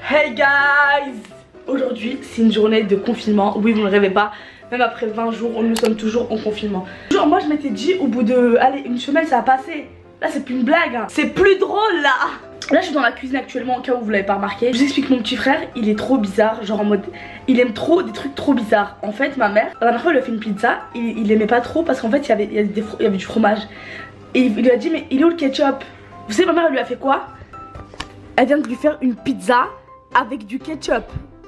Hey guys! Aujourd'hui c'est une journée de confinement. Oui, vous ne rêvez pas, même après 20 jours nous sommes toujours en confinement. Genre moi je m'étais dit au bout de allez, une semaine ça va passer. Là c'est plus une blague hein. C'est plus drôle là. Là je suis dans la cuisine actuellement, au cas où vous l'avez pas remarqué. Je vous explique, mon petit frère il est trop bizarre. Genre en mode, il aime trop des trucs trop bizarres. En fait ma mère, la dernière fois elle lui a fait une pizza. Il aimait pas trop parce qu'en fait il y avait du fromage. Et il lui a dit mais il est où le ketchup? Vous savez ma mère elle lui a fait quoi? Elle vient de lui faire une pizza avec du ketchup,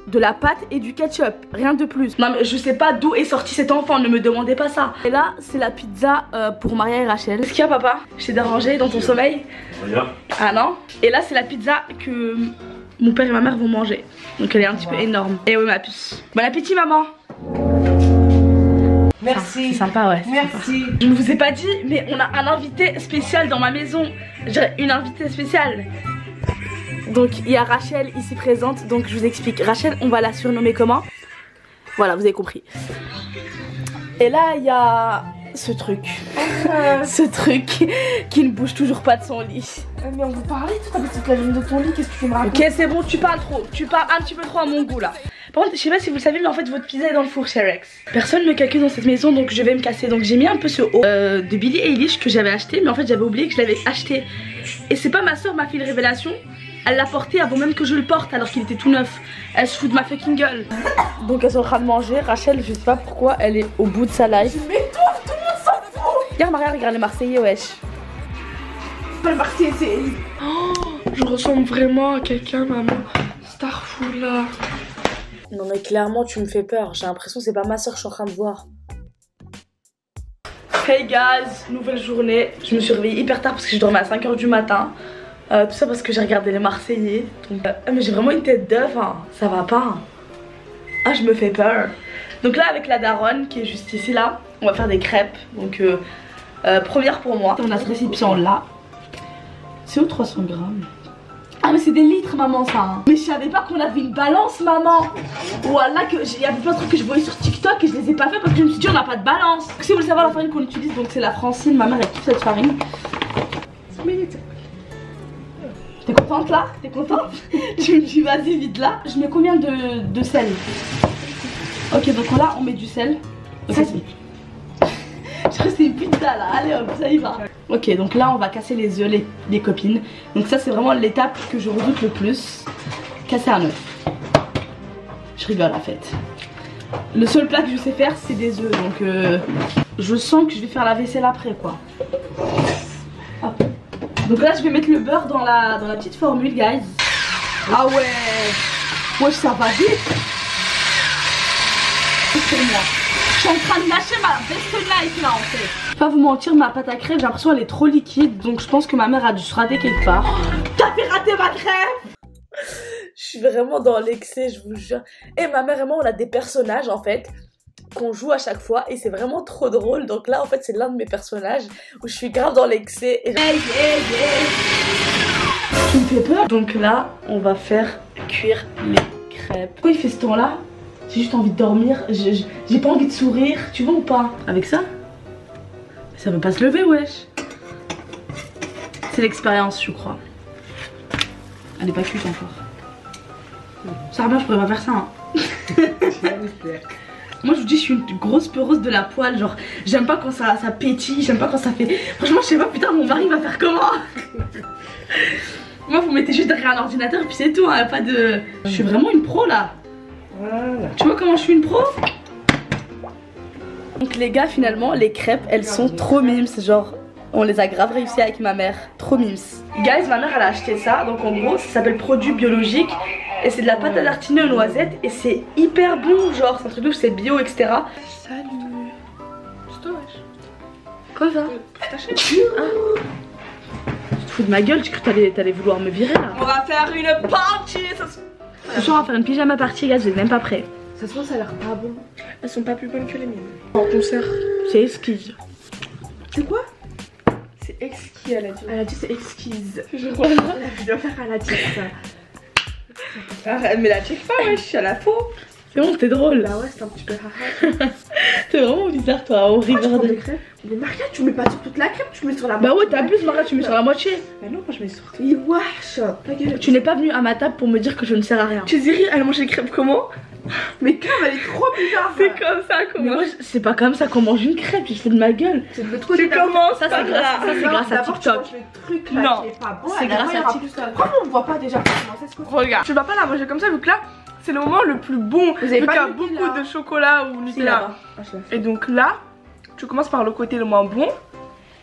de la pâte et du ketchup, rien de plus. Non mais je sais pas d'où est sorti cet enfant, ne me demandez pas ça. Et là c'est la pizza pour Maria et Rachel. Qu'est-ce qu'il y a papa? Je t'ai dérangé dans ton sommeil? Rien. Ah non? Et là c'est la pizza que mon père et ma mère vont manger. Donc elle est un petit peu énorme. Et oui ma puce. Bon appétit maman. Merci. C'est sympa ouais. Merci. Sympa. Je ne vous ai pas dit mais on a un invité spécial dans ma maison. J'ai une invitée spéciale. Donc il y a Rachel ici présente, donc je vous explique. Rachel, on va la surnommer comment? Voilà, vous avez compris. Et là il y a ce truc. Ce truc qui ne bouge toujours pas de son lit. Mais on vous parlait tout à l'heure toute la journée de ton lit, qu'est-ce que tu me racontes? Ok c'est bon, tu parles trop, tu parles un petit peu trop à mon goût là. Par contre je sais pas si vous le savez mais en fait votre pizza est dans le four chez Rex. Personne ne me calcule dans cette maison donc je vais me casser. Donc j'ai mis un peu ce haut de Billie Eilish que j'avais acheté, mais en fait j'avais oublié que je l'avais acheté. Et c'est pas ma soeur m'a fait une révélation. Elle l'a porté avant même que je le porte alors qu'il était tout neuf. Elle se fout de ma fucking gueule. Donc elles sont en train de manger. Rachel je sais pas pourquoi elle est au bout de sa life. Mais toi, tout le monde s'en fout. Regarde Maria, regarde les Marseillais wesh. Le Marseillais c'est... Oh, je ressemble vraiment à quelqu'un maman. Starful là. Non mais clairement tu me fais peur. J'ai l'impression que c'est pas ma soeur que je suis en train de voir. Hey guys, nouvelle journée. Je me suis réveillée hyper tard parce que j'ai dormi à 5 h du matin. Tout ça parce que j'ai regardé les Marseillais. Donc, mais j'ai vraiment une tête d'œuf, hein. Ça va pas. Hein. Ah, je me fais peur. Donc là, avec la daronne qui est juste ici, là, on va faire des crêpes. Donc, première pour moi. On a ce récipient là. C'est où 300 grammes? Ah, mais c'est des litres, maman, ça. Hein. Mais je savais pas qu'on avait une balance, maman. Voilà, il y a plein de trucs que je voyais sur TikTok et je les ai pas fait parce que je me suis dit, on n'a pas de balance. Donc, si vous voulez savoir la farine qu'on utilise, donc c'est la Francine. Ma mère, elle kiffe cette farine. T'es contente là? T'es contente? Tu me dis vas-y vite là. Je mets combien de sel? Ok donc là on met du sel. Okay, je crois que c'est une pizza là, allez hop ça y va. Ok donc là on va casser les œufs les copines. Donc ça c'est vraiment l'étape que je redoute le plus. Casser un œuf. Je rigole en fait. Le seul plat que je sais faire c'est des œufs. Donc je sens que je vais faire la vaisselle après quoi. Hop. Donc là je vais mettre le beurre dans la petite formule guys. Ah ouais. Moi ça va vite. C'est moi. Je suis en train de lâcher ma best life là en fait. Je vais pas vous mentir, ma pâte à crêpes j'ai l'impression elle est trop liquide. Donc je pense que ma mère a dû se rater quelque part. T'as fait rater ma crêpe. Je suis vraiment dans l'excès je vous jure. Et ma mère et moi on a des personnages en fait qu'on joue à chaque fois et c'est vraiment trop drôle. Donc là en fait c'est l'un de mes personnages où je suis grave dans l'excès et tu me fais peur. Donc là on va faire cuire les crêpes. Pourquoi il fait ce temps là? J'ai juste envie de dormir, j'ai pas envie de sourire, tu vois ou pas? Avec ça? Ça veut pas se lever wesh. C'est l'expérience je crois. Elle est pas cuite encore. Ça va bien, je pourrais pas faire ça hein. Moi je vous dis je suis une grosse peureuse de la poêle. Genre j'aime pas quand ça pétille, j'aime pas quand ça fait... Franchement je sais pas putain mon mari va faire comment. Moi vous mettez juste derrière un ordinateur et puis c'est tout hein, pas de... Je suis vraiment une pro là. Voilà. Tu vois comment je suis une pro? Donc les gars finalement les crêpes elles sont trop mimes. Genre on les a grave réussi avec ma mère. Trop mimes. Guys ma mère elle a acheté ça. Donc en gros ça s'appelle produit biologique. Et c'est de la pâte à tartiner aux noisettes. Et c'est hyper bon. Genre c'est un truc de c'est bio etc. Salut. C'est toi wesh. Quoi ça? Tu te fous de ma gueule? J'ai cru que t'allais vouloir me virer là. On va faire une party. Ce soir on va faire une pyjama party guys. J'ai même pas prêt. Ça se voit ça a l'air pas bon. Elles sont pas plus bonnes que les miennes. En concert. C'est exquise. C'est quoi? C'est exquis elle a dit. Elle a dit c'est exquise. Je crois. Je dois faire à la tête ça. Arrête mais la check pas wesh, je suis à la faux. C'est bon, c'était drôle. Bah ouais c'est un petit peu haha. T'es vraiment bizarre toi, on Tu prends regarde. des crêpes. Mais Maria, tu mets pas sur toute la crêpe, tu mets sur la Bah moitié. ouais, t'abuses Maria, tu mets sur la moitié. Mais non, moi je mets sur tout. Wesh, ta gueule. Tu n'es pas venue à ma table pour me dire que je ne sers à rien. Chérie, elle mange les crêpes comment? Mais comme elle est trop bizarre. C'est comme ça Mais comment? moi, c'est pas comme ça qu'on mange une crêpe, je fais de ma gueule. C'est de l'autre côté. Tu commences Ça, c'est par grâce- là. ça, c'est grâce à D'abord, tu TikTok. manges le truc là Non. qui est pas bon. C'est et après, grâce il y à aura TikTok. plus ça. Comment on voit pas déjà comment c'est ce que Regarde, tu vas pas la manger comme ça vu que là, c'est le moment le plus bon. Vous avez Vu pas qu'il y a de beaucoup Nutella. de chocolat ou Si, Nutella. là-bas. Ah, je l'ai fait. Et donc là, tu commences par le côté le moins bon.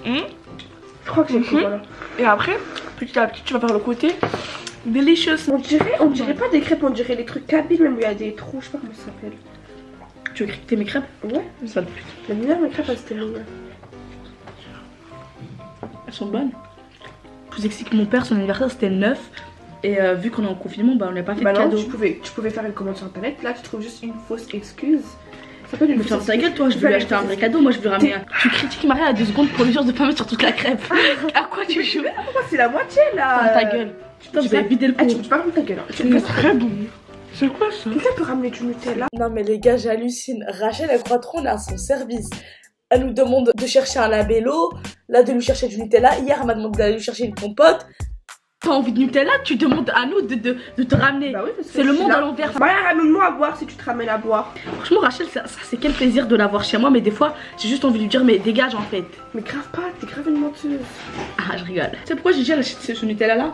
Je crois que j'ai pris, voilà. Et après, petit à petit, tu vas faire le côté delicious. On dirait pas des crêpes, on dirait les trucs kabyles, même où il y a des trous, je sais pas comment ça s'appelle. Tu veux critiquer mes crêpes? Ouais, Ça le plus. la meilleure mes crêpes, elles étaient meilleures. Elles sont bonnes. Je vous explique, mon père, son anniversaire c'était le 9. Et vu qu'on est en confinement, bah on n'a pas fait Bah de non, cadeau. tu pouvais faire une commande sur internet, là tu trouves juste une fausse excuse. Ça peut être une Mais ferme fausse ta gueule, toi, je Tu veux lui fais acheter un une vrai fausse cadeau, moi je veux ramener un. Tu critiques Maria à 2 secondes pour lui dire de pas mettre sur toute la crêpe. À quoi tu joues? Pourquoi c'est la moitié là? Ferme ta gueule. Putain, vous tu avez peux- vidé le pot. Tu peux pas fermer ta gueule. Hein. C'est très bon. C'est quoi ça? Quelqu'un peut ramener du Nutella? Non mais les gars, j'hallucine. Rachel, elle croit trop, on est à son service. Elle nous demande de chercher un labello, là de lui chercher du Nutella. Hier, elle m'a demandé d'aller lui chercher une compote. T'as envie de Nutella, tu demandes à nous de te ramener. Bah oui, parce que C'est le je suis monde là. à l'envers. Bah ramène-moi à boire si tu te ramènes à boire. Franchement, Rachel, ça c'est quel plaisir de l'avoir chez moi, mais des fois, j'ai juste envie de lui dire, mais dégage en fait. Mais grave pas, t'es grave une menteuse. Ah, je rigole. Tu sais pourquoi j'ai dit elle achète ce Nutella là?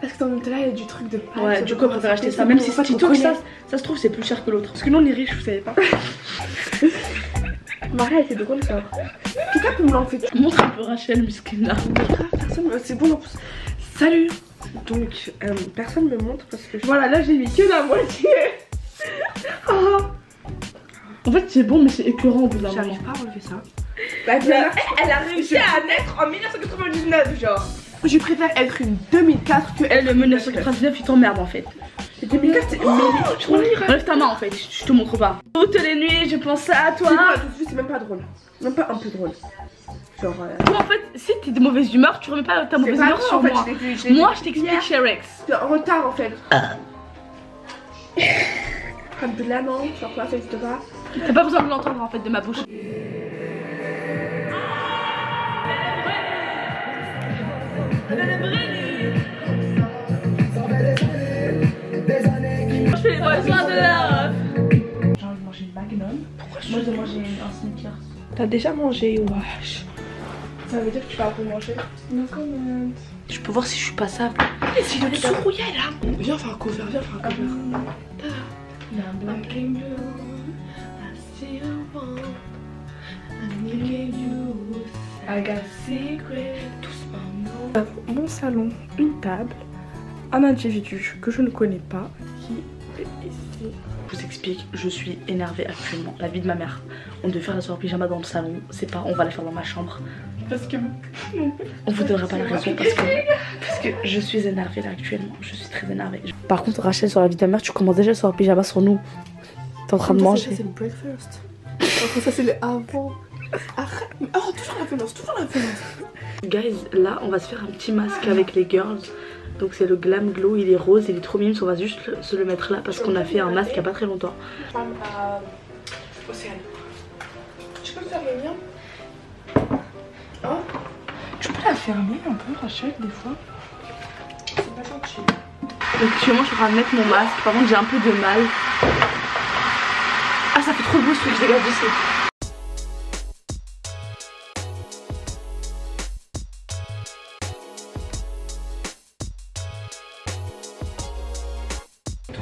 Parce que dans le Nutella, il y a du truc de pâte. Ouais, du coup, on préfère acheter ça. Même si c'est TikTok, ça se trouve, c'est plus cher que l'autre. Parce que nous on est riches, vous savez pas. Maria, elle était de quoi ça? Quelqu'un peut me l'enlever? Montre un peu Rachel, musclina. Grave, personne. C'est bon en plus. Salut. Donc, personne me montre parce que. Voilà, là j'ai mis que la moitié. Oh, En fait, c'est bon, mais c'est écœurant au bout d'un moment. j'arrive pas à enlever ça. Bah, elle a réussi à naître en 1999, genre. Je préfère être une 2004 que Elle, le 1999, il t'emmerde en fait. Et 2004, c'est. Enlève ta main en fait, je te montre pas. Toutes les nuits, je pense à toi. C'est même pas drôle. Même pas un peu drôle. Genre. Toi, en fait, si t'es de mauvaise humeur, tu remets pas ta mauvaise humeur sur moi. Moi, je t'explique chez Rex. T'es en retard en fait. Alhamdoulilah, non, genre là, ça existe pas. T'as pas besoin de l'entendre en fait de ma bouche. Je fais les besoins de la. J'ai envie de manger une Magnum. Pourquoi Moi, je vais manger un sneaker. T'as déjà mangé, wesh. Ça veut dire que tu vas manger. No comment. Je peux voir si je suis passable. Mais c'est une sourouille là. Viens faire un cover, viens faire un cover. I got secret. Doucement. Mon salon, une table, un individu que je ne connais pas qui est ici. Je vous explique, je suis énervée actuellement. La vie de ma mère. On devait faire la soirée pyjama dans le salon. C'est pas, on va la faire dans ma chambre. Parce que. On vous donnera pas la raison parce que je suis énervée là actuellement. Je suis très énervée. Par contre, Rachel, sur la vie de ta mère, tu commences déjà sur le pyjama sur nous. T'es en train de manger. Ça, c'est le breakfast. Enfin, ça, c'est le avant. Arrête. Oh, toujours la violence, toujours la violence. Guys, là, on va se faire un petit masque avec les girls. Donc c'est le Glam Glow, il est rose, il est trop mignon. On va juste se le mettre là parce qu'on a fait un masque il y a pas très longtemps. Océane. Tu peux faire le mien? Oh. Tu peux la fermer un peu, Rachel, des fois? C'est pas gentil. Donc actuellement, je suis en train de mettre mon masque. Par contre, j'ai un peu de mal. Ah, ça fait trop de bruit, faut que je dégage d'ici.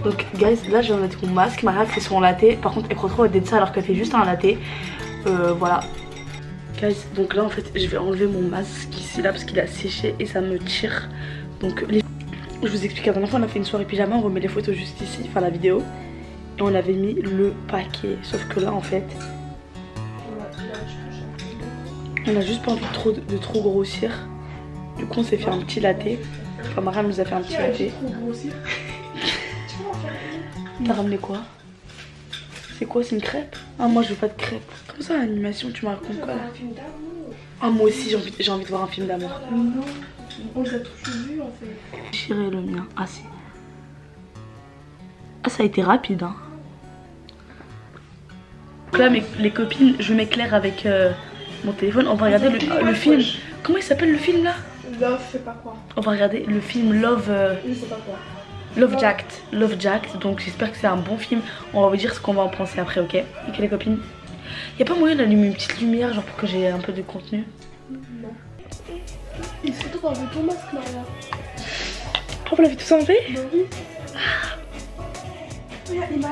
Donc guys, là je vais mettre mon masque, Maria fait son latte. Par contre elle croit trop d'être ça alors qu'elle fait juste un latte. Voilà. Guys, donc là en fait je vais enlever mon masque ici là parce qu'il a séché et ça me tire. Donc je vous explique, la dernière fois on a fait une soirée pyjama, on remet les photos juste ici, enfin la vidéo. Et on avait mis le paquet, sauf que là en fait on a juste pas envie de trop grossir. Du coup on s'est fait un petit latte. Enfin Maria nous a fait un petit latte. T'as ramené quoi? C'est quoi? C'est une crêpe? Ah moi je veux pas de crêpe. Comme ça l'animation tu me racontes quoi là? Ah moi aussi j'ai envie de voir un film d'amour. Non, on les a tous vus en fait. Déchirer le mien. Ah si. Ah ça a été rapide hein. Donc là les copines, je m'éclaire avec mon téléphone. On va regarder le film. Comment il s'appelle le film là? Love, je sais pas quoi. On va regarder le film Love. Je sais pas quoi. Love Jacked. Love Jacked. Donc j'espère que c'est un bon film. On va vous dire ce qu'on va en penser après, ok? Ok les copines? Y a pas moyen d'allumer une petite lumière genre pour que j'ai un peu de contenu? Non. Et surtout quand on veut ton masque Maria. Oh, vous l'avez tous enlevé? Bah oui. Regarde Iman.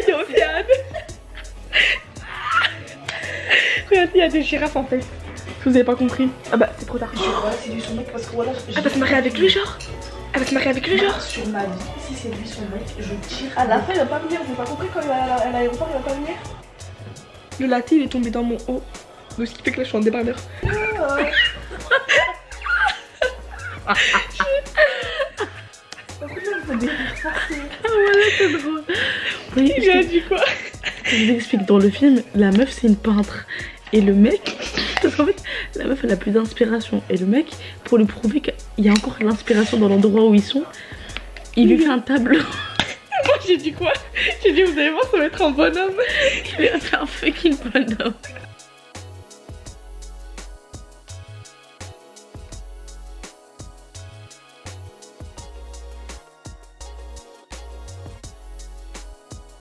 Il y a Océane. Regarde, il y a des girafes en fait. Vous avez pas compris. Ah bah c'est trop tard. Je vais séduire son mec parce que voilà. Elle va se marier avec lui genre? Elle va se marier avec lui genre? Sur ma vie, si c'est lui son mec, je tire. À la fin il va pas venir, vous avez pas compris quand il va à l'aéroport il va pas venir. Le latte il est tombé dans mon haut. Donc ce qui fait que là je suis en débardeur. Voilà, c'est drôle. Oui, Il a dit quoi? je vous explique, dans le film, la meuf c'est une peintre. Et le mec, parce qu'en fait, la meuf elle a plus d'inspiration. Et le mec, pour lui prouver qu'il y a encore l'inspiration dans l'endroit où ils sont, il lui fait un tableau. Moi j'ai dit quoi? J'ai dit vous allez voir ça va être un bonhomme. Il lui a fait un fucking bonhomme.